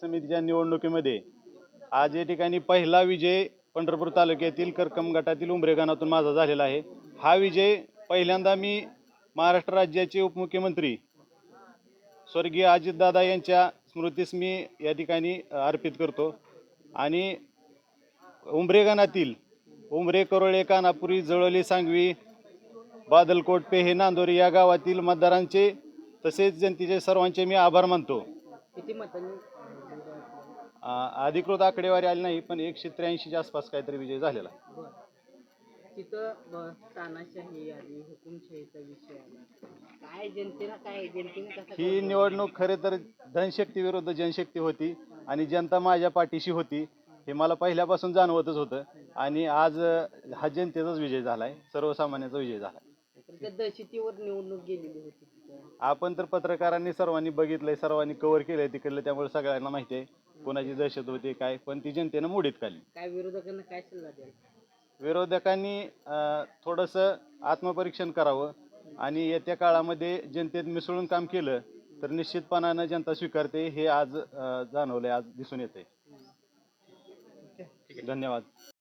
समितीच्या निवडणुकीमध्ये आज या ठिकाणी पहिला विजय पंढरपूर तालुक्यातील करकम गटातील उंबरे गणातून माझा झालेला आहे। हा विजय पहिल्यांदा मी महाराष्ट्र राज्याचे उपमुख्यमंत्री स्वर्गीय अजितदादा यांच्या स्मृतीस मी या ठिकाणी अर्पित करतो। आणि उंबरे गणातील उंबरे, करोळे, कानापुरी, जळोली, सांगवी, बादलकोट, पेहे, नांदोरी या गावातील मतदारांचे तसेच जनतेचे सर्वांचे मी आभार मानतो। किती मतांनी अधिकृत आकडेवारी आली नाही, पण 183च्या आसपास काहीतरी विजय झालेला। तिथं तानाशाही आली, हुकुमशाहीचा विषय आला, काय जनतेने कसं ही निवडणूक खरे तर धनशक्ती विरुद्ध जनशक्ती होती आणि जनता माझ्या पाठीशी होती हे मला पहिल्यापासून जाणवतच होतं। आणि आज हा जनतेचाच विजय झालाय, सर्वसामान्याचा विजय झालाय। दहशतीवर निवडणूक गेलेली होती आपण तर पत्रकारांनी सर्वांनी बघितलंय, सर्वांनी कव्हर केलंय तिकडलं, त्यामुळे सगळ्यांना माहिती आहे कोणाची दहशत होती काय, पण ती जनतेनं मोडीत काढली। काय विरोधकांना काय सल्ला द्याल? विरोधकांनी थोडंसं आत्मपरीक्षण करावं आणि येत्या काळामध्ये जनतेत मिसळून काम केलं तर निश्चितपणानं जनता स्वीकारते हे आज जाणवलंय, आज दिसून येतंय। धन्यवाद।